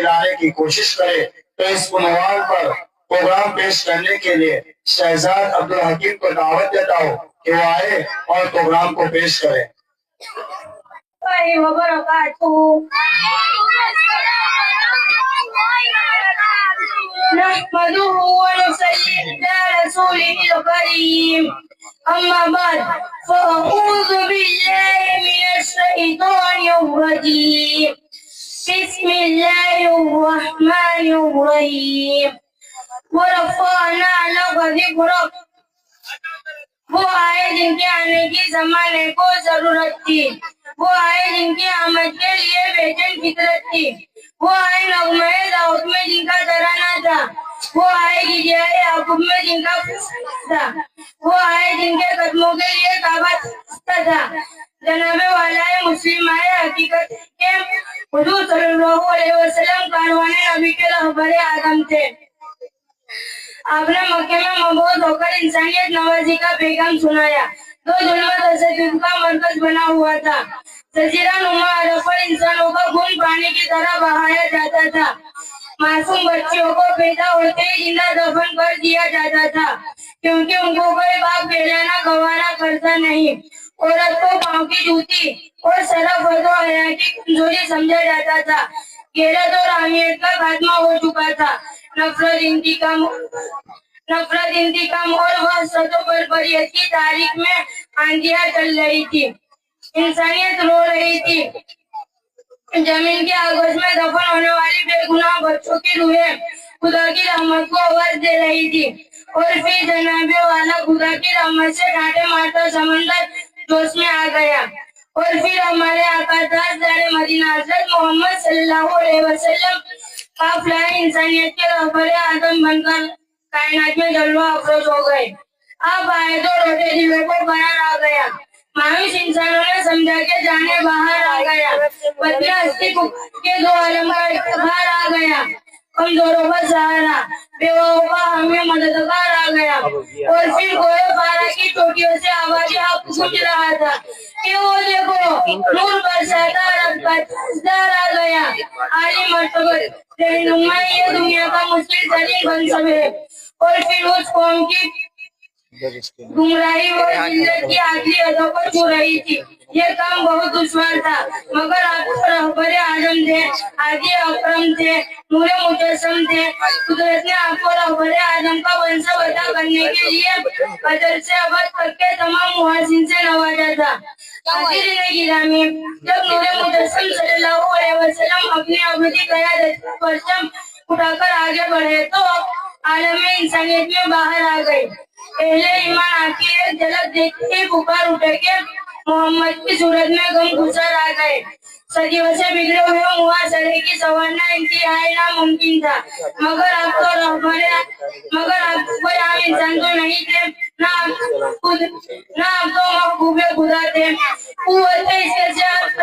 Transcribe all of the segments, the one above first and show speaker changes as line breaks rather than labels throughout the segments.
دلانے کی کوشش کرے تو اس عنوان پر پروگرام پیش کرنے کے لیے شہزاد عبدالحکیم کو دعوت دیتا ہوں کہ وہ آئے اور پروگرام کو پیش کرے۔
نحمده ونصلي على رسوله الكريم أما بعد فأعوذ بالله من الشيطان الرجيم بسم الله الرحمن الرحيم ورفعنا لك ذكرك وہ آئے جن کے آنے کی زمانے کو ضرورت تھی، وہ آئے جن کی آمد کے لیے بے چین فطرت تھی، وہ آئے نغمہ دعوت میں جن کا ترانہ تھا، وہ آئے گیجائے یعقوب میں جن کا فسانہ تھا، وہ آئے جن کے قدموں کے لیے کعبہ تھا جناب والا مسلم آئے حقیقت کے حضور صلی اللہ علیہ وسلم کاروان نبی کے رہبر اعظم تھے۔ آپ نے مکے میں مبعوث ہو کر انسانیت نوازی کا پیغام سنایا، جو ظلم و تشدد کا مرکز بنا ہوا تھا۔ جزیرہ نما عرب پر انسانوں کا خون پانی کی طرح بہایا جاتا تھا، معصوم بچیوں کو پیدا ہوتے ہی زندہ دفن کر دیا جاتا تھا، کیونکہ ان کو کوئی باپ کہلانا گوارا کرتا نہیں۔ عورت کو پاؤں کی جوتی اور شرف و حیا کی کمزوری سمجھا جاتا تھا، غیرت اور اہمیت کا خاتمہ ہو چکا تھا۔ نفرت انتقام اور وحشت و بربریت کی تاریخ میں آندھیاں چل رہی تھی، انسانیت رو رہی تھی۔ زمین کے آغوش میں دفن ہونے والی بے گناہ بچوں کی روحیں خدا کی رحمت کو آواز دے رہی تھی، اور پھر جناب والا خدا کی رحمت سے ڈانٹے مارتا سمندر جوش میں آ گیا، اور پھر ہمارے آقا تاجدار مدینہ حضرت محمد صلی اللہ علیہ وسلم قافلہ انسانیت کے رہبر اعظم بن کر کائنات میں جلوہ افروز ہو گئے۔ آپ آئے تو روتے دیوے کو قرار آ گیا، مایوس انسانوں نے سمجھا کہ جانے باہر آ گیا، بدن ہستی کے دو عالم کا افتخار آ گیا، کمزوروں کا سہارا، بیواؤں کا حامی مددگار آ گیا، اور پھر گوئے پارا کی چوٹیوں سے آواز حق گونج رہا تھا کہ وہ دیکھو نور برساتا رب کا تاجدار آ گیا، عالی مرتبت رہنما یہ دنیا کا مشکل ترین منصب ہے۔ اور پھر اس قوم کی گمراہی اور ذلت کی آخری حدوں کو چھو رہی تھی۔ یہ کام بہت دشوار تھا، مگر آپ تو رہبر اعظم تھے، ہادی اکرم تھے، نور مجسم تھے۔ قدرت نے آپ کو رہبر اعظم کا منصب عطا کرنے کے لیے ازل سے ابد تک کے تمام محاسن سے نوازا تھا۔ حاضرین گرامی، جب نور مجسم صلی اللہ علیہ وسلم اپنی ابدی قیادت کا پرچم اٹھا کر آگے بڑھے تو عالم انسانیت میں باہر آ گئے۔ اہل ایمان آپ کی ایک جھلک دیکھتے ہی پکار اٹھے کہ محمد کی صورت میں غم گسار آ گئے۔ صدیوں سے بگڑے ہوئے معاشرے کی سنوارنا انتہائی ناممکن تھا، مگر آپ تو کوئی عام انسان تو نہیں تھے، نہ آپ تو محبوب خدا تھے۔ قوت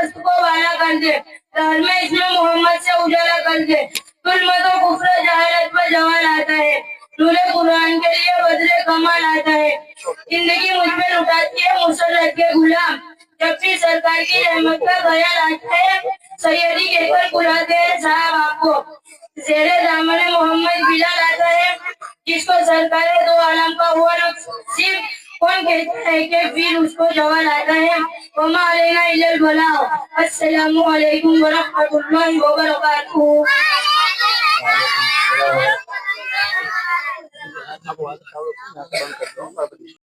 اس کو والا کر دے، دار میں اس میں محمد سے اجالا کر دے، ظلمت و کفر جہالت پر زوال آتا ہے، نور قرآن کے لیے بدلے کمال آتا ہے۔ زندگی مجھ پہ لٹاتی ہے مسرت کے غلام، جب بھی سرکار کی رحمت کا خیال آتا ہے سیدی کہہ کر بلاتے ہیں صاحب آپ کو۔ زیر دامن محمد بلال آتا ہے جس کو سرکار دو عالم کا ہوا نصیب، کون کہتا ہے کہ پھر اس کو زوال آتا ہے۔ وما علینا الا البلاغ۔ السلام علیکم ورحمۃ اللہ وبرکاتہ۔